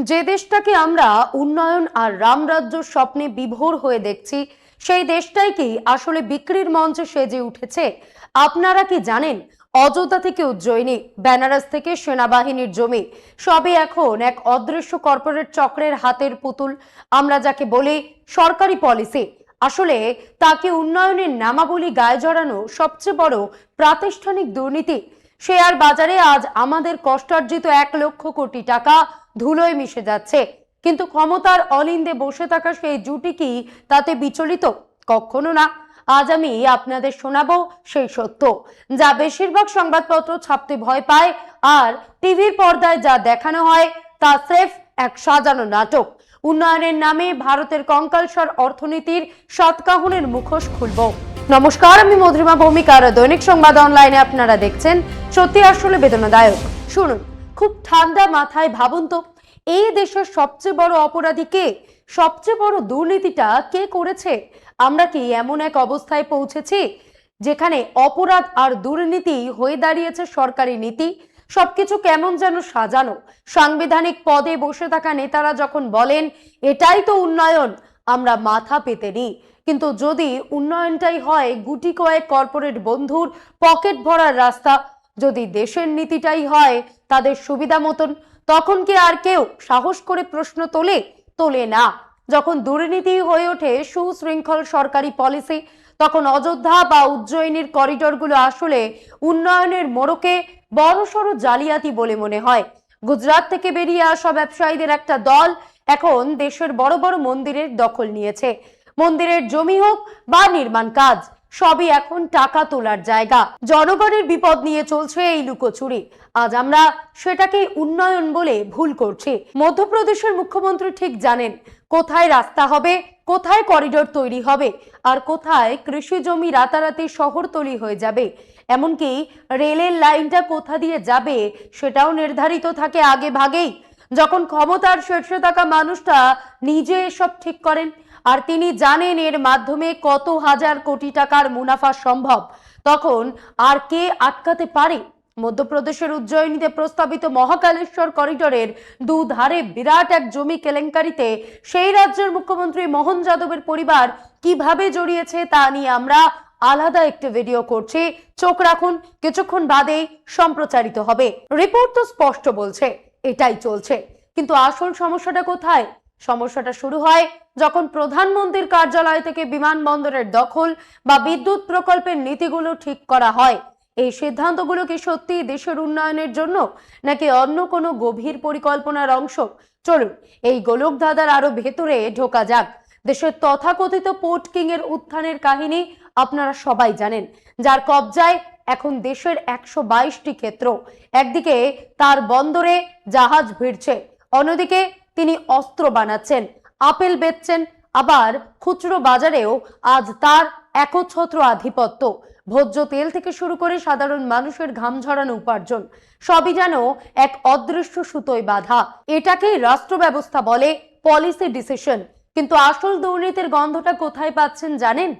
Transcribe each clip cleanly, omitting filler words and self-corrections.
যে দেশটাকে আমরা উন্নয়ন আর রামরাজ্যর স্বপ্নে বিভোর হয়ে দেখছি, সেই দেশটাই কি আসলে বিক্রির মঞ্চে সেজে উঠেছে? আপনারা কি জানেন, অযোধ্যা থেকে উজ্জয়িনী, বেনারস থেকে সেনাবাহিনীর জমি, সবই এখন এক অদৃশ্য কর্পোরেট চক্রের হাতের পুতুল। আমরা যাকে বলি সরকারি পলিসি, আসলে তাকে উন্নয়নের নামাবলী গায়ে জড়ানো সবচেয়ে বড় প্রাতিষ্ঠানিক দুর্নীতি। শেয়ার বাজারে আজ আমাদের কষ্টার্জিত 1,00,000 কোটি টাকা ধুলোয় মিশে যাচ্ছে, কিন্তু ক্ষমতার অলিন্দে বসে থাকা সেই জুটি কি তাতে বিচলিত? কখনো না। আজ আমি আপনাদের শোনাবো সেই সত্য, যা বেশিরভাগ সংবাদপত্র ছাপতে ভয় পায়, আর টিভির পর্দায় যা দেখানো হয় তা স্রেফ এক সাজানো নাটক। উন্নয়নের নামে ভারতের কঙ্কালসার অর্থনীতির সাতকাহনের মুখোশ খুলব। নমস্কার, আমি মধুরিমা ভৌমিক, আর দৈনিক সংবাদ অনলাইনে আপনারা দেখছেন। সত্যি আসলে বেদনাদায়ক। শুনুন, খুব ঠান্ডা মাথায় ভাবুন তো, এই দেশের সবচেয়ে বড় অপরাধী কে? সবচেয়ে বড় দুর্নীতিটা কে করেছে? আমরা কি এমন এক অবস্থায় পৌঁছেছি যেখানে অপরাধ আর দুর্নীতি হয়ে দাঁড়িয়েছে সরকারি নীতি? সবকিছু কেমন যেন সাজানো। সাংবিধানিক পদে বসে থাকা নেতারা যখন বলেন এটাই তো উন্নয়ন, আমরা মাথা পেতে নিই। কিন্তু যদি উন্নয়নটাই হয় গুটি কয়েক কর্পোরেট বন্ধুর পকেট ভরার রাস্তা, যদি দেশের নীতিটাই হয় তাদের সুবিধা মতন, তখন কি আর কেউ সাহস করে প্রশ্ন তোলে না। যখন দুর্নীতি হয়ে ওঠে সুশৃঙ্খল সরকারি পলিসি, তখন অযোধ্যা বা উজ্জয়িনীর করিডোরগুলো আসলে উন্নয়নের মোড়কে বড়সড় জালিয়াতি বলে মনে হয়। গুজরাট থেকে বেরিয়ে আসা ব্যবসায়ীদের একটা দল এখন দেশের বড় বড় মন্দিরের দখল নিয়েছে। মন্দিরের জমি হোক বা নির্মাণ কাজ, সবই এখন টাকা তোলার জায়গা। জনগণের বিপদ নিয়ে চলছে এই লুকোচুরি। আজ আমরা সেটাকে উন্নয়ন বলে ভুল করছি। মধ্যপ্রদেশের মুখ্যমন্ত্রী ঠিক জানেন কোথায় রাস্তা হবে, কোথায় করিডোর তৈরি হবে, আর কোথায় কৃষি জমি রাতারাতি শহরতলি হয়ে যাবে। এমনকি রেলের লাইনটা কোথা দিয়ে যাবে সেটাও নির্ধারিত থাকে আগে ভাগেই। যখন ক্ষমতার শীর্ষে থাকা মানুষটা নিজে এসব ঠিক করেন, আর তিনি জানেন এর মাধ্যমে কত হাজার কোটি টাকার মুনাফা সম্ভব, তখন আর কে আটকাতে পারে? মধ্যপ্রদেশের উজ্জয়িনীতে প্রস্তাবিত মহাকালেশ্বর করিডোরের দুধারে বিরাট এক জমি কেলেঙ্কারিতে সেই রাজ্যের মুখ্যমন্ত্রী মোহন যাদবের পরিবার কিভাবে জড়িয়েছে তা নিয়ে আমরা আলাদা একটি ভিডিও করছি। চোখ রাখুন, কিছুক্ষণ বাদেই সম্প্রচারিত হবে। রিপোর্ট তো স্পষ্ট বলছে এটাই চলছে, কিন্তু আসল সমস্যাটা কোথায়? সমস্যাটা শুরু হয় যখন প্রধানমন্ত্রীর কার্যালয় থেকে বিমানবন্দরের দখল বা বিদ্যুৎ প্রকল্পের নীতিগুলো ঠিক করা হয়। এই সিদ্ধান্তগুলো কি সত্যি দেশের উন্নয়নের জন্য, নাকি অন্য কোনো গভীর পরিকল্পনার অংশ? চলুন এই গোলক ধাঁধার আরো ভেতরে ঢোকা যাক। দেশের তথাকথিত পোর্ট কিং এর উত্থানের কাহিনী আপনারা সবাই জানেন, যার কবজায় এখন দেশের 122টি ক্ষেত্র। একদিকে তার বন্দরে জাহাজ ভিড়ছে, অন্যদিকে তিনি অস্ত্র বানাচ্ছেন, আপেল বেচছেন, আবার খুচরো বাজারেও আজ তার একচ্ছত্র আধিপত্য। ভোজ্য তেল থেকে শুরু করে সাধারণ মানুষের ঘাম ঝরানো উপার্জন, সবই যেন এক অদৃশ্য সুতোয় বাঁধা। এটাকেই রাষ্ট্র ব্যবস্থা বলে, পলিসি ডিসিশন। কিন্তু আসল দুর্নীতির গন্ধটা কোথায় পাচ্ছেন জানেন?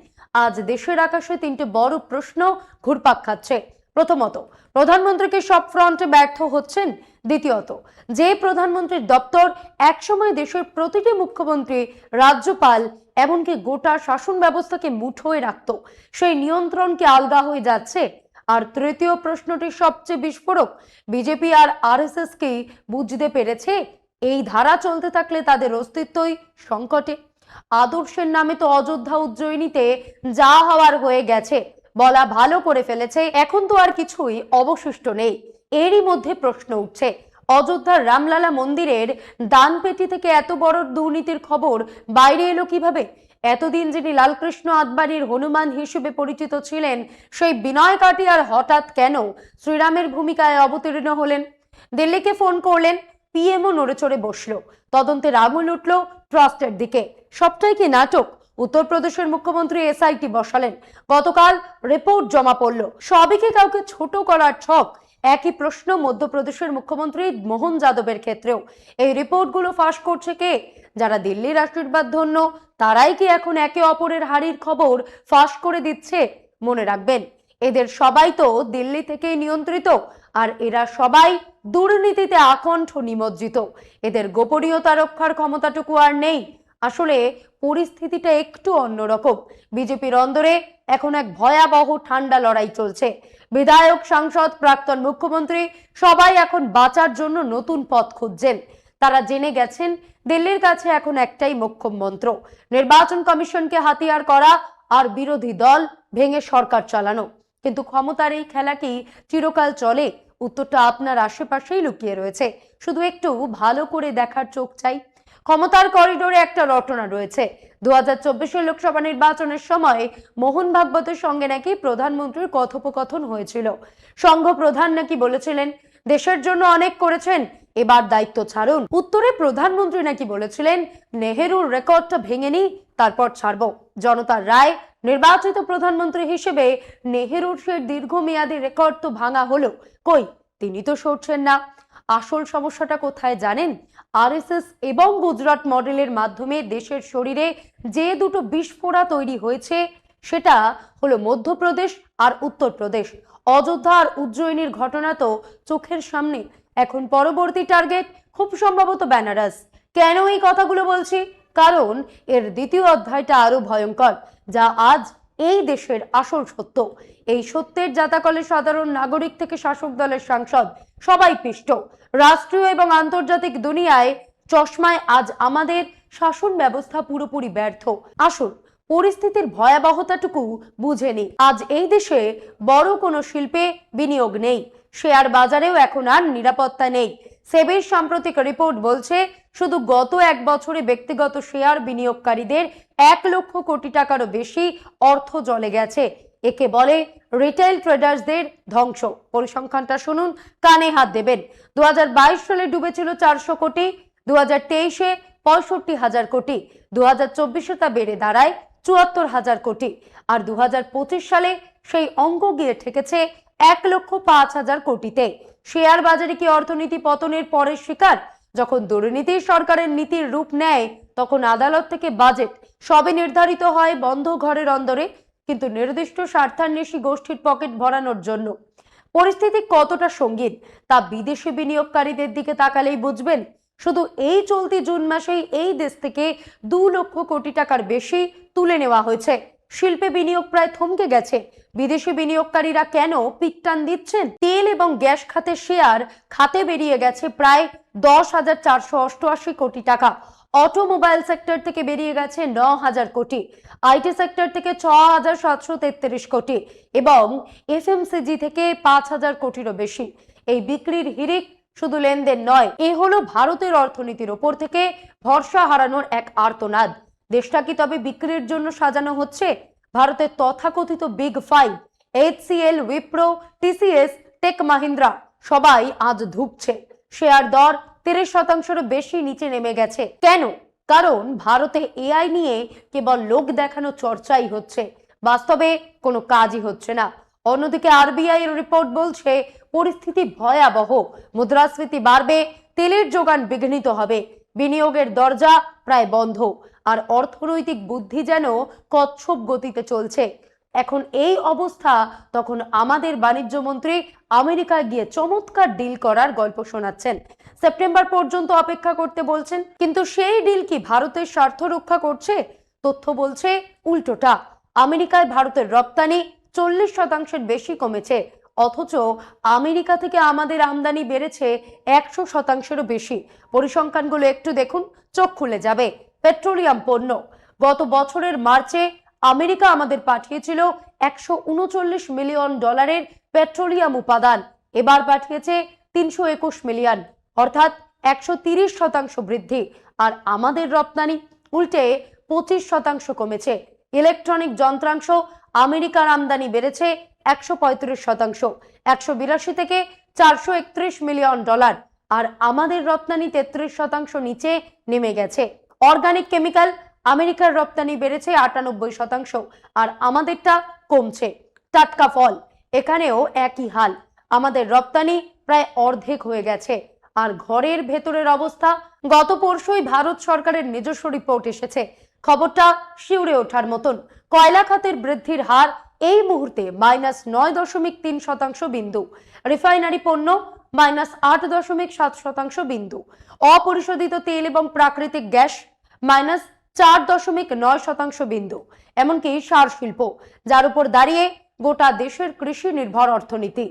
আজ দেশের আকাশে তিনটে বড় প্রশ্ন ঘুরপাক খাচ্ছে। প্রথমত, প্রধানমন্ত্রীকে সব ফ্রন্টে ব্যর্থ হচ্ছেন। দ্বিতীয়ত, যে প্রধানমন্ত্রীর দপ্তর একসময় দেশের প্রতিটি মুখ্যমন্ত্রী, রাজ্যপাল, এমনকি গোটা শাসন ব্যবস্থাকে মুঠোয় রাখত, সেই নিয়ন্ত্রণ কি আলগা হয়ে যাচ্ছে? আর তৃতীয় প্রশ্নটি সবচেয়ে বিস্ফোরক, বিজেপি আর আরএসএস কি বুঝতে পেরেছে এই ধারা চলতে থাকলে তাদের অস্তিত্বই সংকটে? আদর্শের নামে তো অযোধ্যা উজ্জয়িনীতে যা হওয়ার হয়ে গেছে, বলা ভালো করে ফেলেছে, এখন তো আর কিছুই অবশিষ্ট নেই। এরই মধ্যে প্রশ্ন উঠছে, অযোধ্যার রামলালা মন্দিরের দানপেটি থেকে এত বড় দুর্নীতির খবর বাইরে এলো কিভাবে? এতদিন যিনি লালকৃষ্ণ আদবানির হনুমান হিসেবে পরিচিত ছিলেন, সেই বিনয় কাটিয়ার হঠাৎ কেন শ্রীরামের ভূমিকায় অবতীর্ণ হলেন? দিল্লিকে ফোন করলেন, পিএমও নড়ে চড়ে বসলো, তদন্তের আঙুল উঠলো ট্রাস্টের দিকে। সবটাই কি নাটক? উত্তরপ্রদেশের মুখ্যমন্ত্রী এসআইটি বসালেন, গতকাল রিপোর্ট জমা পড়লো, সবই কি কাউকে ছোট করার ছক? একই প্রশ্ন মধ্যপ্রদেশের মুখ্যমন্ত্রী মোহন যাদবের ক্ষেত্রেও। এই রিপোর্টগুলো ফাঁস করছে কে? যারা দিল্লির আশীর্বাদ ধন্য, তারাই কি এখন একে অপরের হাড়ির খবর ফাঁস করে দিচ্ছে? মনে রাখবেন, এদের সবাই তো দিল্লি থেকেই নিয়ন্ত্রিত, আর এরা সবাই দুর্নীতিতে আকণ্ঠ নিমজ্জিত। এদের গোপনীয়তা রক্ষার ক্ষমতাটুকু আর নেই। আসলে পরিস্থিতিটা একটু অন্যরকম। বিজেপির অন্দরে এখন এক ভয়াবহ ঠান্ডা লড়াই চলছে। বিধায়ক, সাংসদ, প্রাক্তন মুখ্যমন্ত্রী সবাই এখন বাঁচার জন্য নতুন পথ খুঁজছেন। তারা জেনে গেছেন দিল্লির কাছে এখন একটাই মোক্ষম মন্ত্র, নির্বাচন কমিশনকে হাতিয়ার করা আর বিরোধী দল ভেঙে সরকার চালানো। কিন্তু ক্ষমতার এই খেলা কি চিরকাল চলে? উত্তরটা আপনার আশেপাশেই লুকিয়ে রয়েছে, শুধু একটু ভালো করে দেখার চোখ চাই। ক্ষমতার করিডোরে একটা রটনা রয়েছে। 2024 লোকসভা নির্বাচনের সময় মোহন ভাগবতের সঙ্গে নাকি প্রধানমন্ত্রীর কথোপকথন হয়েছিল। সংঘ প্রধান নাকি বলেছিলেন দেশের জন্য অনেক করেছেন, এবার দায়িত্ব ছাড়ুন। উত্তরে প্রধানমন্ত্রী নাকি বলেছিলেন নেহেরুর রেকর্ডটা ভেঙে নি, তারপর ছাড়বো। জনতার রায় নির্বাচিত প্রধানমন্ত্রী হিসেবে নেহেরুর সেই দীর্ঘমেয়াদী রেকর্ড তো ভাঙা হলো, কই তিনি তো সরছেন না। আসল সমস্যাটা কোথায় জানেন? আরএসএস এবং গুজরাট মডেলের মাধ্যমে দেশের শরীরে যে দুটো বিস্ফোরা তৈরি হয়েছে সেটা হলো মধ্যপ্রদেশ আর উত্তরপ্রদেশ। অযোধ্যা আর উজ্জয়িনীর ঘটনা তো চোখের সামনে। এখন পরবর্তী টার্গেট খুব সম্ভবত বেনারস। কেন এই কথাগুলো বলছি? কারণ এর দ্বিতীয় অধ্যায়টা আরো ভয়ঙ্কর, যা আজ এই দেশের আসল সত্য। এই সত্যের জাতাকলে সাধারণ নাগরিক থেকে শাসক দলের সাংসদ সবাই পিষ্ট। রাষ্ট্রীয় এবং আন্তর্জাতিক দুনিয়ায় চশমায় আজ আমাদের শাসন ব্যবস্থা পুরোপুরি ব্যর্থ। আসুন পরিস্থিতির ভয়াবহতাটুকু বুঝে নিই। আজ এই দেশে বড় কোনো শিল্পে বিনিয়োগ নেই, শেয়ার বাজারেও এখন আর নিরাপত্তা নেই। সেবির সাম্প্রতিক রিপোর্ট বলছে শুধু গত এক বছরে ব্যক্তিগত শেয়ার বিনিয়োগকারীদের 1 লক্ষ কোটি টাকারও বেশি অর্থ জলে গেছে। একে বলে রিটেল ট্রেডার্সদের ধ্বংস। পরিসংখ্যানটা শুনুন, কানে হাত দেবেন। 2022 সালে ডুবেছিল 400 কোটি, 2023-এ 65,000 কোটি, 2024-এ তা বেড়ে দাঁড়ায় 74,000 কোটি, আর 2025 সালে সেই অঙ্ক গিয়ে ঠেকেছে 1,05,000 কোটিতে। শেয়ার বাজারে কি অর্থনীতি পতনের পরের শিকার? যখন দুর্নীতি সরকারের নীতির রূপ নেয় তখন আদালত থেকে বাজেট সবই নির্ধারিত হয় বন্ধ ঘরের অন্দরে, কিন্তু নির্দিষ্ট স্বার্থান্বেষী গোষ্ঠীর পকেট ভরানোর জন্য। পরিস্থিতি কতটা সঙ্গীন তা বিদেশি বিনিয়োগকারীদের দিকে তাকালেই বুঝবেন। শুধু এই চলতি জুন মাসেই এই দেশ থেকে 2 লক্ষ কোটি টাকার বেশি তুলে নেওয়া হয়েছে। শিল্পে বিনিয়োগ প্রায় থমকে গেছে। বিদেশি বিনিয়োগকারীরা কেন পিকটান দিচ্ছেন? তেল এবং গ্যাস খাতের শেয়ার খাতে বেরিয়ে গেছে প্রায় 10,488 কোটি টাকা। অটোমোবাইল সেক্টর থেকে বেরিয়ে গেছে 9,000 কোটি, আইটি সেক্টর থেকে 6,733 কোটি এবং এফএমসিজি থেকে 5,000 কোটিরও বেশি। এই বিক্রির হিড়িক শুধু লেনদেন নয়, এ হলো ভারতের অর্থনীতির ওপর থেকে ভরসা হারানোর এক আর্তনাদ। দেশটা কি তবে বিক্রির জন্য সাজানো হচ্ছে? ভারতের তথাকথিত big five HCL, Wipro, TCS, tech Mahindra সবাই আজ ধুঁকছে। শেয়ার দর 30%-এরও বেশি নিচে নেমে গেছে। কেন? কারণ ভারতে এআই নিয়ে কেবল লোক দেখানো চর্চাই হচ্ছে, বাস্তবে কোনো কাজই হচ্ছে না। অন্যদিকে আরবিআই এর রিপোর্ট বলছে পরিস্থিতি ভয়াবহ। মুদ্রাস্ফীতি বাড়বে, তেলের যোগান বিঘ্নিত হবে, বিনিয়োগের দরজা প্রায় বন্ধ, আর অর্থনৈতিক বুদ্ধি যেন কচ্ছপ গতিতে চলছে। এখন এই অবস্থা, তখন আমাদের বাণিজ্য মন্ত্রী আমেরিকায় গিয়ে চমৎকার ডিল করার গল্প শোনাচ্ছেন। সেপ্টেম্বর পর্যন্ত অপেক্ষা করতে বলছেন, কিন্তু সেই ডিল কি ভারতের স্বার্থ রক্ষা করছে? তথ্য বলছে উল্টোটা। আমেরিকায় ভারতের রপ্তানি 40%-এর বেশি কমেছে, অথচ আমেরিকা থেকে আমাদের আমদানি বেড়েছে 100%-এরও বেশি। পরিসংখ্যানগুলো একটু দেখুন, চোখ খুলে যাবে। পেট্রোলিয়াম পণ্য গত বছরের মার্চে আমেরিকা আমাদের পাঠিয়েছিল $139 মিলিয়ন পেট্রোলিয়াম উপাদান, এবার পাঠিয়েছে 321 মিলিয়ন, অর্থাৎ 130% বৃদ্ধি। আর আমাদের রপ্তানি উল্টে 25% কমেছে। ইলেকট্রনিক যন্ত্রাংশ আমেরিকার আমদানি বেড়েছে 135%, 182 থেকে $431 মিলিয়ন, আর আমাদের রপ্তানি 33% নিচে নেমে গেছে। অর্গানিক কেমিক্যাল আমেরিকার রপ্তানি বেড়েছে 98%, আর আমাদেরটা কমছে। টাটকা ফল এখানেও একই হাল, আমাদের রপ্তানি প্রায় অর্ধেক হয়ে গেছে। আর ঘরের ভেতরের অবস্থা, গত পরশুই ভারত সরকারের নিজস্ব রিপোর্ট এসেছে। খবরটা শিউরে ওঠার মতন। কয়লা খাতের বৃদ্ধির হার এই মুহূর্তে -9.3% বিন্দু, রিফাইনারি পণ্য -8.7% অপরিশোধিত তেল এবং প্রাকৃতিক গ্যাস -4.9% এমনকি সার শিল্প, যার উপর দাঁড়িয়ে গোটা দেশের কৃষি নির্ভর অর্থনীতি,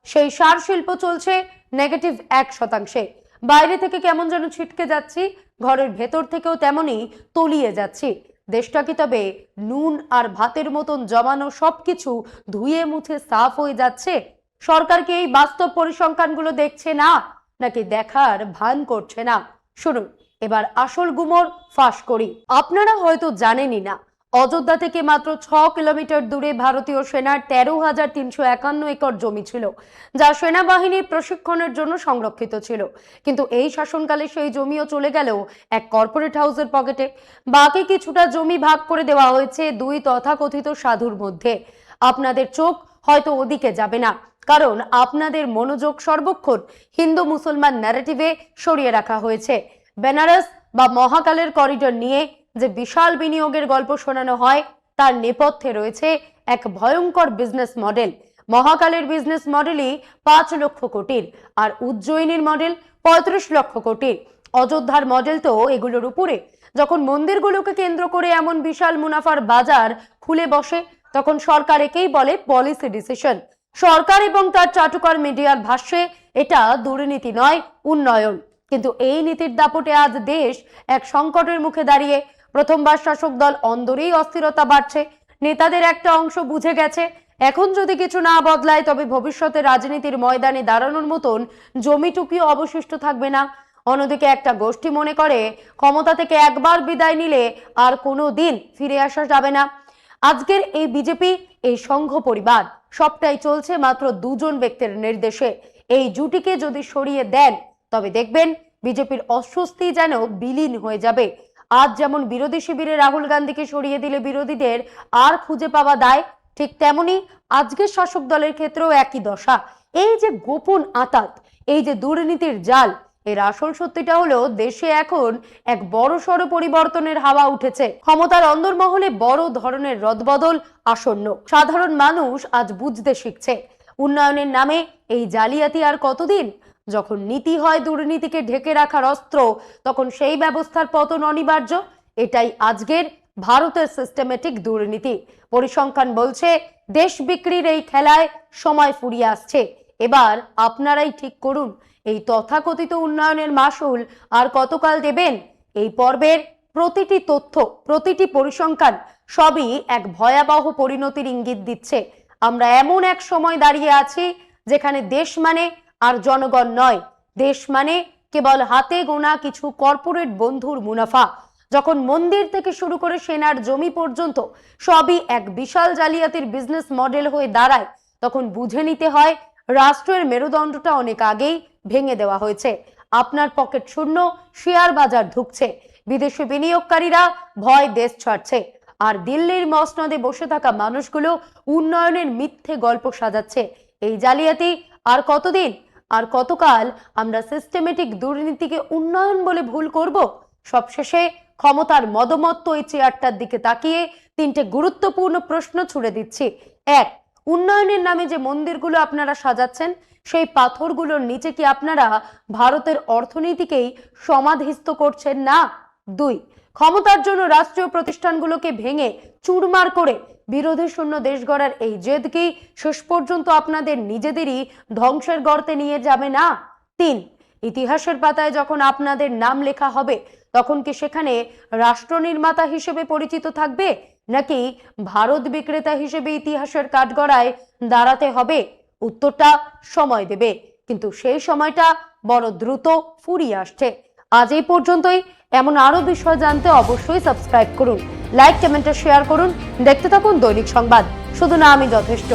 সেই সার শিল্প চলছে -1%। বাইরে থেকে কেমন যেন ছিটকে যাচ্ছি, ঘরের ভেতর থেকেও তেমনই তলিয়ে যাচ্ছি। দেশটা কি তবে নুন আর ভাতের মতন জমানো সবকিছু ধুয়ে মুছে সাফ হয়ে যাচ্ছে? সরকার কি এই বাস্তব পরিসংখ্যানগুলো দেখছে না, নাকি দেখার ভান করছে না? শুনুন, এবার আসল গুমর ফাঁস করি। আপনারা হয়তো জানেনই না, অযোধ্যা থেকে মাত্র 6 কিলোমিটার দূরে ভারতীয় সেনার 13,351 একর জমি ছিল, যা সেনাবাহিনীর প্রশিক্ষণের জন্য সংরক্ষিত ছিল। কিন্তু এই শাসনকালে সেই জমিও চলে গেল এক কর্পোরেট হাউসের পকেটে। বাকি কিছুটা জমি ভাগ করে দেওয়া হয়েছে দুই তথাকথিত সাধুর মধ্যে। আপনাদের চোখ হয়তো ওদিকে যাবে না, কারণ আপনাদের মনোযোগ সর্বক্ষণ হিন্দু মুসলমান ন্যারেটিভে সরিয়ে রাখা হয়েছে। বেনারস বা মহাকালের করিডোর নিয়ে যে বিশাল বিনিয়োগের গল্প শোনানো হয়, তার নেপথ্যে রয়েছে এক ভয়ঙ্কর বিজনেস মডেল। মহাকালের বিজনেস মডেলই 5 লক্ষ কোটির, আর উজ্জয়িনীর মডেল 35 লক্ষ কোটির। অযোধ্যার মডেল তো এগুলোর উপরে। যখন মন্দিরগুলোকে কেন্দ্র করে এমন বিশাল মুনাফার বাজার খুলে বসে, তখন সরকার একেই বলে পলিসি ডিসিশন। সরকার এবং তার চাটুকার মিডিয়ার ভাষ্যে এটা দুর্নীতি নয়, উন্নয়ন। কিন্তু এই নীতির দাপটে আজ দেশ এক সংকটের মুখে দাঁড়িয়ে। প্রথমবার শাসক দল অন্দরেই অস্থিরতা বাড়ছে। নেতাদের একটা অংশ বুঝে গেছে, এখন যদি কিছু না বদলায় তবে ভবিষ্যতে রাজনীতির ময়দানে দাঁড়ানোর মতন জমিটুকুও অবশিষ্ট থাকবে না। অন্যদিকে একটা গোষ্ঠী মনে করে ক্ষমতা থেকে একবার বিদায় নিলে আর কোনো দিন ফিরে আসা যাবে না। আজকের এই বিজেপি, এই সংঘ পরিবার, সবটাই চলছে মাত্র দুজন ব্যক্তির নির্দেশে। এই জুটিকে যদি সরিয়ে দেন, তবে দেখবেন বিজেপির অস্বস্তি যেন বিলীন হয়ে যাবে। আজ যেমন বিরোধী শিবিরে রাহুল গান্ধীকে সরিয়ে দিলে বিরোধীদের আর খুঁজে পাওয়া দায়, ঠিক তেমনি আজকের শাসক দলের ক্ষেত্রেও একই দশা। এই যে গোপন আঁতাত, এই যে দুর্নীতির জাল, এর আসল সত্যিটা হলো দেশে এখন এক বড়সড় পরিবর্তনের হাওয়া উঠেছে। ক্ষমতার অন্দরমহলে বড় ধরনের রদবদল আসন্ন। সাধারণ মানুষ আজ বুঝতে শিখছে, উন্নয়নের নামে এই জালিয়াতি আর কতদিন? যখন নীতি হয় দুর্নীতিকে ঢেকে রাখার অস্ত্র, তখন সেই ব্যবস্থার পতন অনিবার্য। এটাই আজকের ভারতের সিস্টেমেটিক দুর্নীতি। পরিসংখ্যান বলছে, দেশ বিক্রির এই খেলায় সময় ফুরিয়ে আসছে। এবার আপনারাই ঠিক করুন, এই তথাকথিত উন্নয়নের মাসুল আর কতকাল দেবেন? এই পর্বের প্রতিটি তথ্য, প্রতিটি পরিসংখ্যান সবই এক ভয়াবহ পরিণতির ইঙ্গিত দিচ্ছে। আমরা এমন এক সময় দাঁড়িয়ে আছি যেখানে দেশ মানে আর জনগণ নয়, দেশ মানে কেবল হাতে গোনা কিছু কর্পোরেট বন্ধুর মুনাফা। যখন মন্দির থেকে শুরু করে সেনার জমি পর্যন্ত সবই এক বিশাল জালিয়াতির বিজনেস মডেল হয়ে দাঁড়ায়, তখন বুঝে নিতে হয় রাষ্ট্রের মেরুদণ্ডটা অনেক আগেই ভেঙে দেওয়া হয়েছে। আপনার পকেট শূন্য, শেয়ার বাজার ধুকছে, বিদেশি বিনিয়োগকারীরা ভয় দেশ ছাড়ছে, আর দিল্লির মসনদে বসে থাকা মানুষগুলো উন্নয়নের মিথ্যে গল্প সাজাচ্ছে। এই জালিয়াতি আর কতদিন, আর কতকাল আমরা সিস্টেমেটিক দুর্নীতিকে উন্নয়ন বলে ভুল করব? সবশেষে ক্ষমতার মদমত্ত এই চেয়ারটার দিকে তাকিয়ে তিনটে গুরুত্বপূর্ণ প্রশ্ন ছুড়ে দিচ্ছি। এক, উন্নয়নের নামে যে মন্দিরগুলো আপনারা সাজাচ্ছেন, সেই পাথরগুলোর নিচে কি আপনারা ভারতের অর্থনীতিকেই সমাধিস্থ করছেন না? দুই, ক্ষমতার জন্য রাষ্ট্রীয় প্রতিষ্ঠানগুলোকে ভেঙে চুরমার করে বিরোধী শূন্য দেশ গড়ার এই জেদ কি শেষ পর্যন্ত আপনাদের নিজেদেরই ধ্বংসের গর্তে নিয়ে যাবে না? তিন, ইতিহাসের পাতায় যখন আপনাদের নাম লেখা হবে, তখন কি সেখানে রাষ্ট্র নির্মাতা হিসেবে পরিচিত থাকবে, নাকি ভারত বিক্রেতা হিসেবে ইতিহাসের কাঠগড়ায় দাঁড়াতে হবে? উত্তরটা সময় দেবে, কিন্তু সেই সময়টা বড় দ্রুত ফুরিয়ে আসছে। আজ এই পর্যন্তই। এমন আরো বিষয় জানতে অবশ্যই সাবস্ক্রাইব করুন, লাইক, কমেন্ট, শেয়ার করুন। দেখতে থাকুন দৈনিক সংবাদ। শুধু না আমি যথেষ্ট।